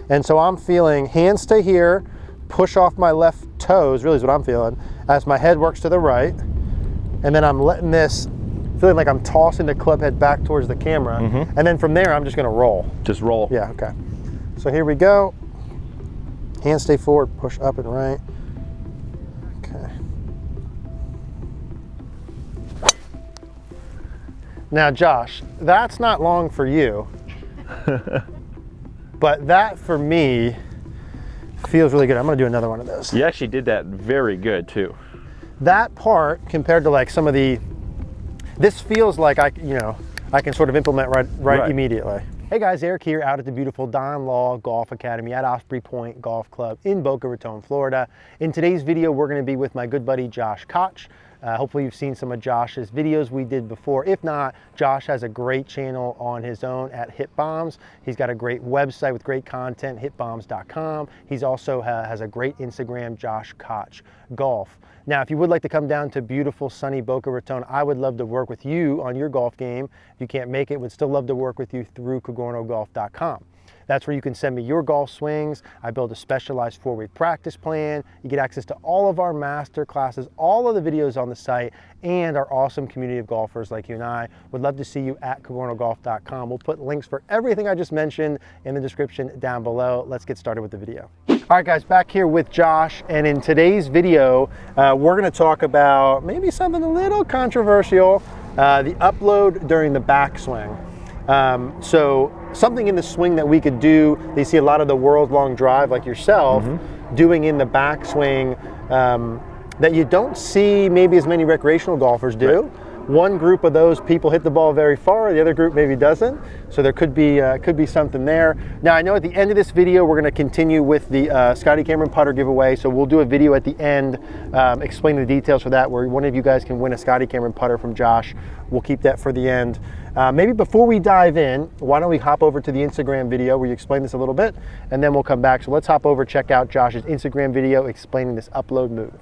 And so I'm feeling hands stay here, push off my left toes, really is what I'm feeling, as my head works to the right. And then I'm letting this, feeling like I'm tossing the club head back towards the camera. And then from there, I'm just gonna roll. Just roll. Yeah, okay. So here we go. Hands stay forward, push up and right. Okay. Now, Josh, that's not long for you, but that for me feels really good. I'm gonna do another one of those. You actually did that very good too. That part compared to like some of the, this feels like I can sort of implement right immediately. Hey guys, Eric here out at the beautiful Don Law Golf Academy at Osprey Point Golf Club in Boca Raton, Florida. In today's video, we're going to be with my good buddy Josh Koch. Hopefully you've seen some of Josh's videos we did before. If not, Josh has a great channel on his own at Hit Bombs. He's got a great website with great content, hitbombs.com. He's also has a great Instagram, Josh Koch Golf. Now, if you would like to come down to beautiful sunny Boca Raton, I would love to work with you on your golf game. If you can't make it, would still love to work with you through cogornogolf.com. That's where you can send me your golf swings. I build a specialized 4-week practice plan. You get access to all of our master classes, all of the videos on the site, and our awesome community of golfers like you and I. Would love to see you at cogornogolf.com. We'll put links for everything I just mentioned in the description down below. Let's get started with the video. All right, guys, back here with Josh, and in today's video, we're gonna talk about maybe something a little controversial, the upload during the backswing. So something in the swing that we could do, they see a lot of the world long drive like yourself doing in the backswing that you don't see maybe as many recreational golfers do. Right. One group of those people hit the ball very far, the other group maybe doesn't. So there could be something there. Now I know at the end of this video, we're gonna continue with the Scotty Cameron putter giveaway. So we'll do a video at the end explaining the details for that, where one of you guys can win a Scotty Cameron putter from Josh. We'll keep that for the end. Maybe before we dive in, why don't we hop over to the Instagram video where you explain this a little bit, and then we'll come back. So let's hop over, check out Josh's Instagram video explaining this upload move.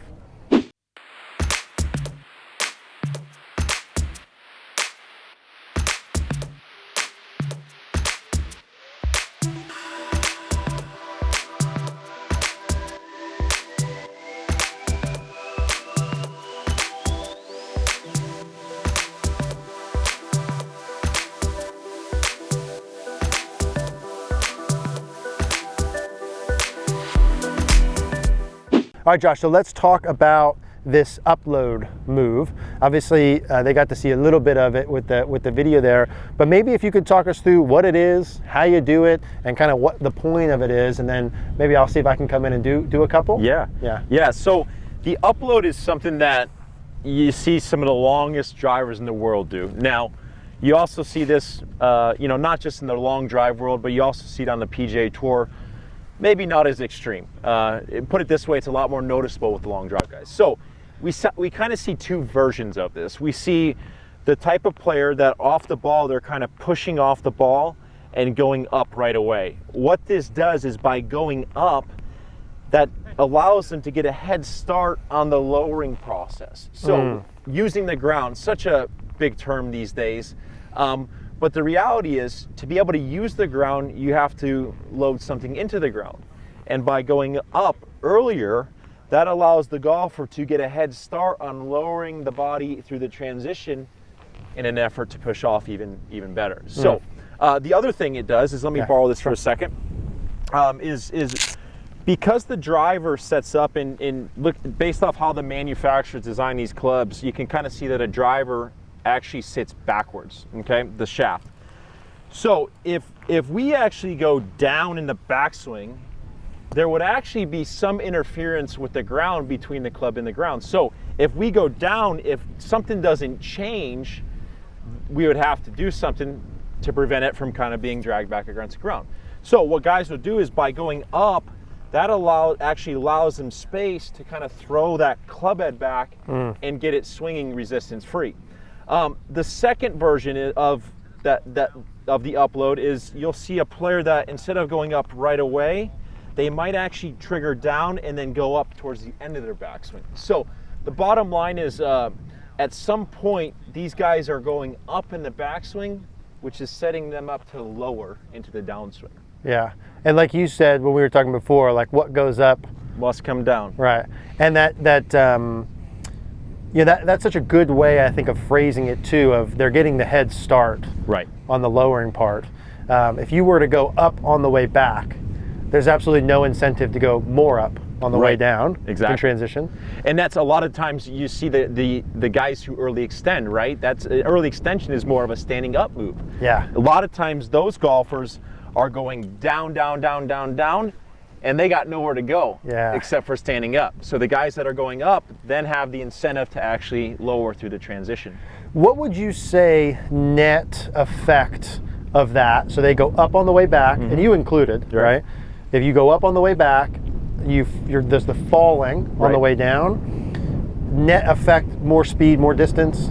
All right, Josh, so let's talk about this upload move. Obviously, they got to see a little bit of it with the video there, but maybe if you could talk us through what it is, how you do it, and kind of what the point of it is, and then maybe I'll see if I can come in and do a couple. Yeah. So the upload is something that you see some of the longest drivers in the world do. Now, you also see this, not just in the long drive world, but you also see it on the PGA Tour. Maybe not as extreme. Put it this way, it's a lot more noticeable with the long drive guys. So we kind of see two versions of this. We see the type of player that off the ball, they're kind of pushing off the ball and going up right away. What this does is by going up, that allows them to get a head start on the lowering process. So using the ground, such a big term these days. But the reality is, to be able to use the ground, you have to load something into the ground. And by going up earlier, that allows the golfer to get a head start on lowering the body through the transition in an effort to push off even better. So the other thing it does is, let me borrow this for a second, is because the driver sets up and look based off how the manufacturers design these clubs, you can kind of see that a driver actually sits backwards, okay, the shaft. So if we actually go down in the backswing, there would actually be some interference with the ground between the club and the ground. So if we go down, if something doesn't change, we would have to do something to prevent it from kind of being dragged back against the ground. So what guys would do is, by going up, that actually allows them space to kind of throw that club head back and get it swinging resistance free. The second version of the upload is, you'll see a player that instead of going up right away, they might actually trigger down and then go up towards the end of their backswing. So the bottom line is, at some point, these guys are going up in the backswing which is setting them up to lower into the downswing. Yeah, and like you said when we were talking before, like what goes up must come down. Right, and that's such a good way, I think, of phrasing it too. Of they're getting the head start right on the lowering part. If you were to go up on the way back, there's absolutely no incentive to go more up on the way down. Exactly. In transition. And that's a lot of times you see the guys who early extend, right? That's early extension is more of a standing up move. Yeah. A lot of times those golfers are going down, down, down, down, down, and they got nowhere to go except for standing up. So the guys that are going up then have the incentive to actually lower through the transition. What would you say net effect of that? So they go up on the way back, and you included, right? If you go up on the way back, there's the falling on the way down. Net effect, more speed, more distance.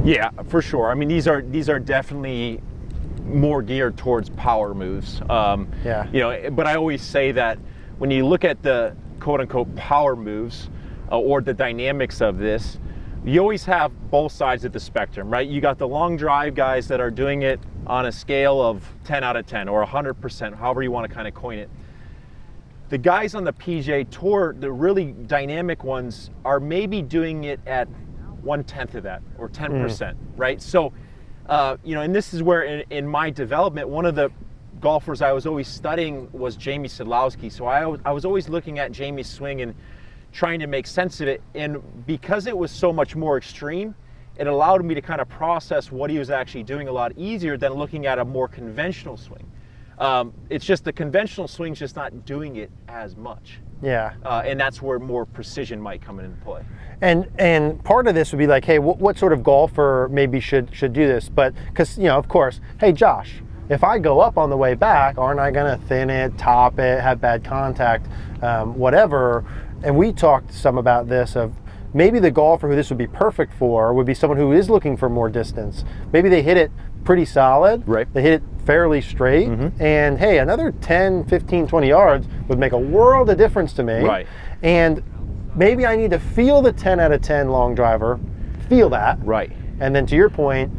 Yeah, for sure. I mean, these are definitely more geared towards power moves. You know, but I always say that when you look at the quote-unquote power moves or the dynamics of this, you always have both sides of the spectrum, right? You got the long drive guys that are doing it on a scale of 10 out of 10 or 100%, however you want to kind of coin it. The guys on the PGA Tour, the really dynamic ones, are maybe doing it at 1/10 of that or 10%, right? So, you know, and this is where in my development, one of the golfers I was always studying was Jamie Sadlowski. So I was always looking at Jamie's swing and trying to make sense of it. And because it was so much more extreme, it allowed me to kind of process what he was actually doing a lot easier than looking at a more conventional swing. It's just the conventional swing's just not doing it as much. Yeah. And that's where more precision might come into play. And part of this would be like, hey, what sort of golfer maybe should do this? But because, you know, of course, hey, Josh, if I go up on the way back, aren't I going to thin it, top it, have bad contact, whatever? And we talked some about this of maybe the golfer who this would be perfect for would be someone who is looking for more distance. Maybe they hit it pretty solid. Right. They hit it fairly straight. And hey, another 10, 15, 20 yards would make a world of difference to me. Right. And maybe I need to feel the 10 out of 10 long driver, feel that. Right. And then to your point,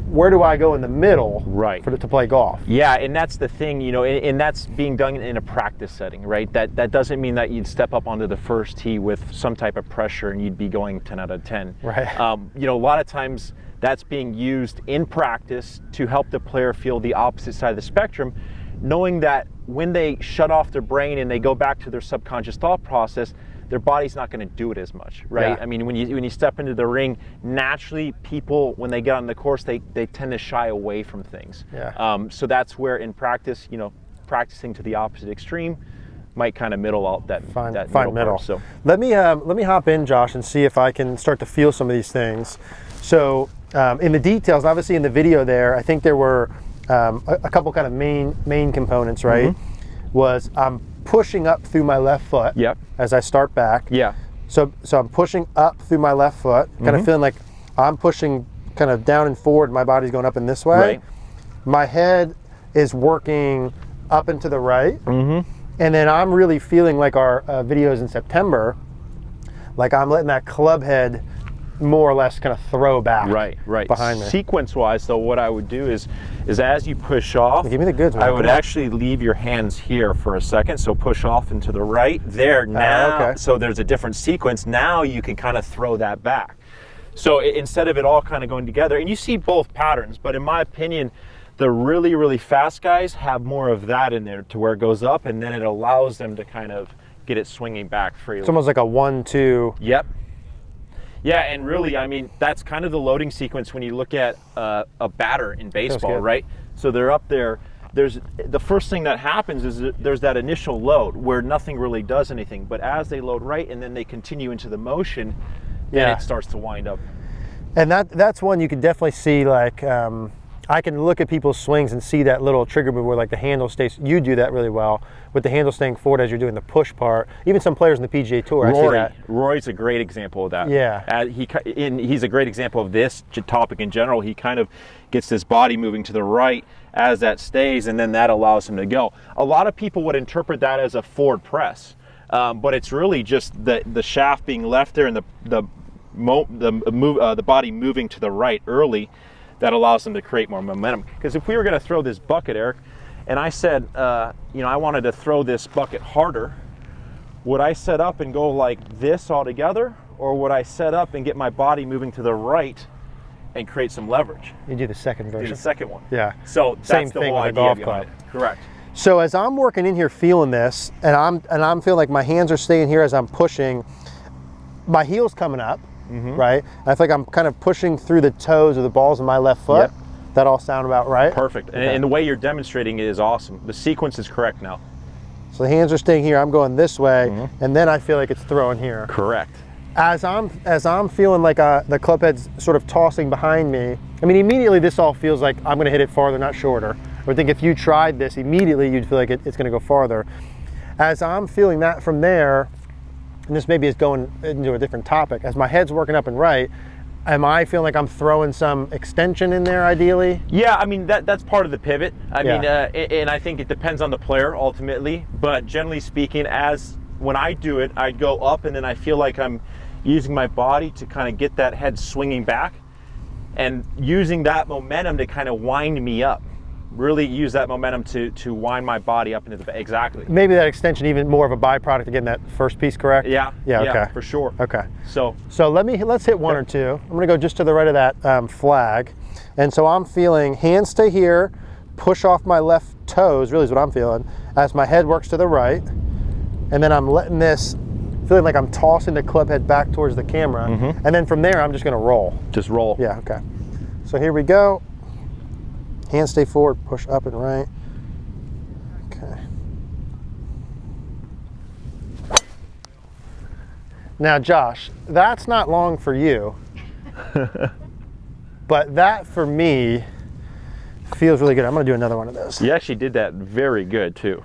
where do I go in the middle to play golf? Yeah, and that's the thing, you know, and that's being done in a practice setting, right? That doesn't mean that you'd step up onto the first tee with some type of pressure and you'd be going 10 out of 10. Right. You know, a lot of times that's being used in practice to help the player feel the opposite side of the spectrum, knowing that when they shut off their brain and they go back to their subconscious thought process, their body's not going to do it as much, right? Yeah. I mean, when you step into the ring, naturally people, when they get on the course, they tend to shy away from things. Yeah. So that's where in practice, you know, practicing to the opposite extreme might kind of middle out that middle. So let me hop in, Josh, and see if I can start to feel some of these things. So in the details, obviously in the video there, I think there were a couple kind of main components, right? Was I'm pushing up through my left foot as I start back. Yeah. So I'm pushing up through my left foot, kind of feeling like I'm pushing kind of down and forward, my body's going up in this way. Right. My head is working up and to the right. And then I'm really feeling like our videos in September, like I'm letting that club head more or less kind of throw back behind me. Sequence-wise, though, what I would do is as you push off, give me the goods, man. I would actually leave your hands here for a second, so push off and to the right. There, now, so there's a different sequence. Now you can kind of throw that back. So instead of it all kind of going together, and you see both patterns, but in my opinion, the really, really fast guys have more of that in there to where it goes up, and then it allows them to kind of get it swinging back freely. It's almost like a 1-2. Yep. Yeah, and really, I mean, that's kind of the loading sequence when you look at a batter in baseball, right? So they're up there. There's the first thing that happens is there's that initial load where nothing really does anything. But as they load right and then they continue into the motion, then it starts to wind up. And that's one you can definitely see, like, I can look at people's swings and see that little trigger move where like the handle stays. You do that really well with the handle staying forward as you're doing the push part. Even some players in the PGA Tour, I see that. Rory's a great example of that. Yeah. He's a great example of this topic in general. He kind of gets his body moving to the right as that stays, and then that allows him to go. A lot of people would interpret that as a forward press, but it's really just the shaft being left there and the body moving to the right early. that allows them to create more momentum. Because if we were going to throw this bucket, Eric, and I said, you know, I wanted to throw this bucket harder, would I set up and go like this all together, or would I set up and get my body moving to the right and create some leverage? You do the second version. Do the second one. Yeah. So Same that's the thing whole with a idea golf behind club. it. Correct. So as I'm working in here feeling this, and I'm feeling like my hands are staying here as I'm pushing, my heel's coming up, right? I feel like I'm kind of pushing through the toes or the balls of my left foot. Yep. That all sound about right? Perfect. Okay. And the way you're demonstrating it is awesome. The sequence is correct now. So the hands are staying here, I'm going this way, and then I feel like it's throwing here. Correct. As I'm feeling like the club head's sort of tossing behind me, I mean, immediately this all feels like I'm gonna hit it farther, not shorter. I would think if you tried this, immediately you'd feel like it's gonna go farther. As I'm feeling that from there, and this maybe is going into a different topic, as my head's working up and right, am I feeling like I'm throwing some extension in there ideally? Yeah, I mean, that's part of the pivot. I Yeah. mean, and I think it depends on the player ultimately, but generally speaking, when I do it, I go up and then I feel like I'm using my body to kind of get that head swinging back and using that momentum to kind of wind me up. Really use that momentum to wind my body up into the back. Exactly. Maybe that extension even more of a byproduct of getting that first piece correct? Yeah. Yeah, okay. For sure. Okay. So let's hit one or two. I'm gonna go just to the right of that flag. And so I'm feeling hands stay here, push off my left toes, really is what I'm feeling, as my head works to the right. And then I'm letting this, feeling like I'm tossing the club head back towards the camera. And then from there, I'm just gonna roll. just roll. Yeah, okay. So here we go. Hands stay forward, push up and right. Okay. Now, Josh, that's not long for you, but that for me feels really good. I'm gonna do another one of those. You actually did that very good too.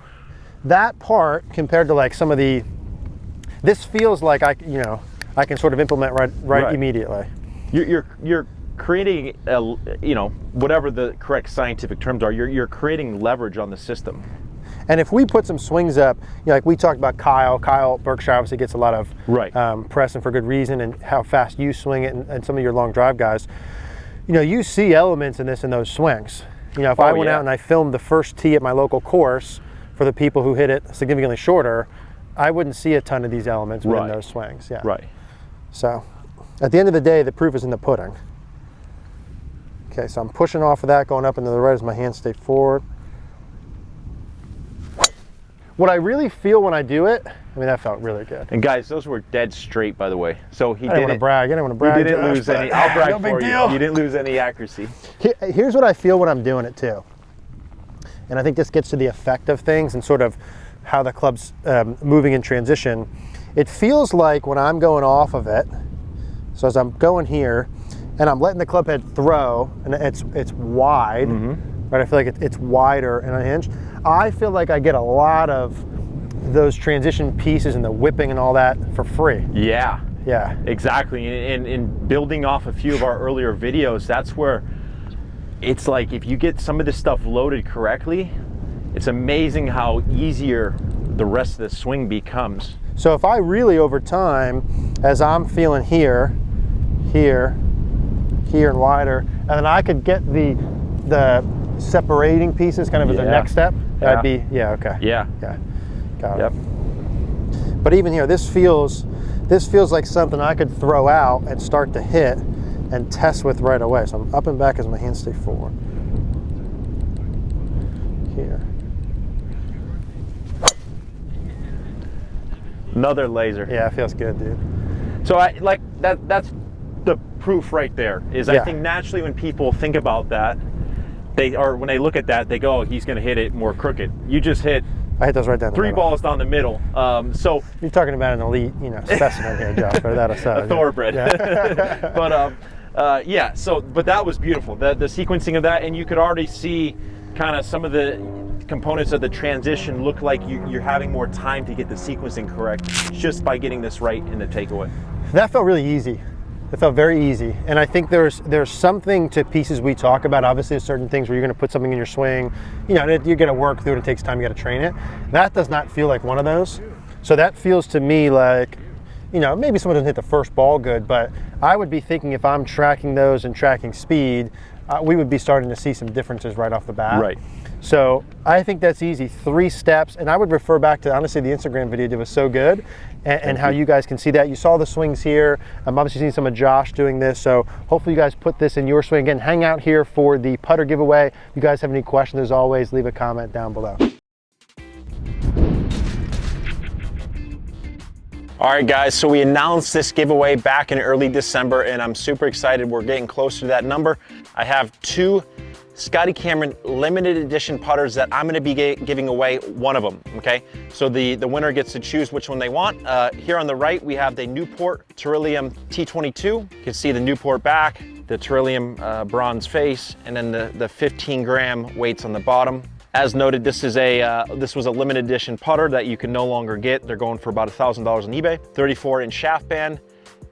That part compared to like some of this feels like I can sort of implement right. Immediately. You're creating whatever the correct scientific terms are. You're creating leverage on the system. And if we put some swings up, like we talked about Kyle Berkshire obviously gets a lot of press, and for good reason, and how fast you swing it, and some of your long drive guys, you see elements in those swings. If I went out and I filmed the first tee at my local course for the people who hit it significantly shorter, I wouldn't see a ton of these elements within those swings. Yeah. Right. So at the end of the day, the proof is in the pudding. Okay, so I'm pushing off of that, going up into the right as my hands stay forward. What I really feel when I do it, I mean, that felt really good. And guys, those were dead straight, by the way. So I didn't want to brag. You didn't lose any. I'll brag no big for deal. you. You didn't lose any accuracy. Here's what I feel when I'm doing it too. And I think this gets to the effect of things and sort of how the club's moving in transition. It feels like when I'm going off of it, so as I'm going here, and I'm letting the club head throw, and it's wide, right? I feel like it's wider and unhinged. I feel like I get a lot of those transition pieces and the whipping and all that for free. Yeah. Yeah. Exactly. And in building off a few of our earlier videos, that's where it's like if you get some of this stuff loaded correctly, it's amazing how easier the rest of the swing becomes. So if I really over time, as I'm feeling here, and wider, and then I could get the separating pieces kind of as a next step, that'd be, okay. Yeah. Got it. But even here, this feels like something I could throw out and start to hit and test with right away. So I'm up and back as my hands stay forward. Here. Another laser. Yeah, it feels good, dude. So I like that's the proof right there. I think naturally when people think about that, when they look at that, they go, oh, he's gonna hit it more crooked. You just hit I hit those right down the three middle. balls down the middle. So you're talking about an elite, specimen here, Josh, or that aside. a thoroughbred. Yeah. But but that was beautiful. The sequencing of that, and you could already see kind of some of the components of the transition look like you're having more time to get the sequencing correct just by getting this right in the takeaway. That felt really easy. It felt very easy. And I think there's something to pieces we talk about. Obviously, there's certain things where you're going to put something in your swing, you're going to work through it. It takes time. You got to train it. That does not feel like one of those. So that feels to me like, maybe someone doesn't hit the first ball good, but I would be thinking if I'm tracking those and tracking speed, we would be starting to see some differences right off the bat. Right. So I think that's easy, 3 steps. And I would refer back to, honestly, the Instagram video did was so good, and how you guys can see that. You saw the swings here. I'm obviously seeing some of Josh doing this. So hopefully you guys put this in your swing. Again, hang out here for the putter giveaway. If you guys have any questions, as always, leave a comment down below. All right, guys, so we announced this giveaway back in early December, and I'm super excited. We're getting closer to that number. I have 2 Scotty Cameron limited edition putters that I'm gonna be giving away one of them, okay? So the winner gets to choose which one they want. Here on the right, we have the Newport Trillium T22. You can see the Newport back, the Trillium bronze face, and then the 15-gram weights on the bottom. As noted, this was a limited edition putter that you can no longer get. They're going for about $1,000 on eBay. 34-inch shaft band,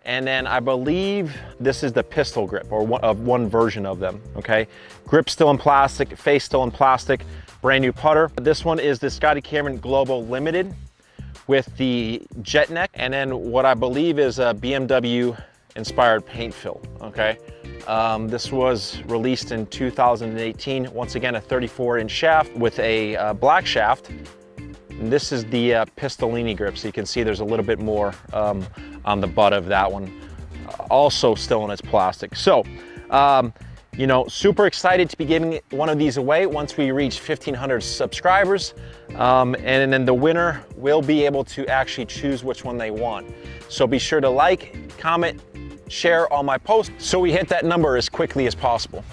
and then I believe this is the pistol grip, or one version of them. Okay, grip still in plastic, face still in plastic, brand new putter. This one is the Scotty Cameron Global Limited with the jet neck, and then what I believe is a BMW inspired paint fill. Okay. This was released in 2018. Once again, a 34-inch shaft with a black shaft. And this is the Pistolini grip, so you can see there's a little bit more on the butt of that one. Also still in its plastic. So, you know, super excited to be giving one of these away once we reach 1,500 subscribers. And then the winner will be able to actually choose which one they want. So be sure to like, comment, share all my posts so we hit that number as quickly as possible.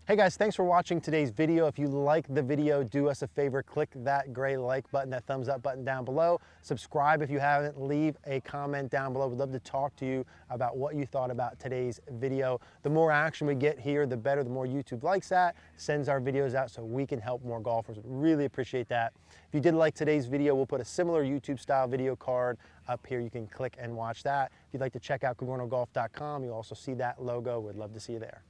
Hey guys, thanks for watching today's video. If you like the video, do us a favor, click that gray like button, that thumbs up button down below. Subscribe if you haven't, leave a comment down below. We'd love to talk to you about what you thought about today's video. The more action we get here, the better. The more YouTube likes that, sends our videos out so we can help more golfers. Really appreciate that. If you did like today's video, we'll put a similar YouTube style video card up here. You can click and watch that. If you'd like to check out CogornoGolf.com, you'll also see that logo. We'd love to see you there.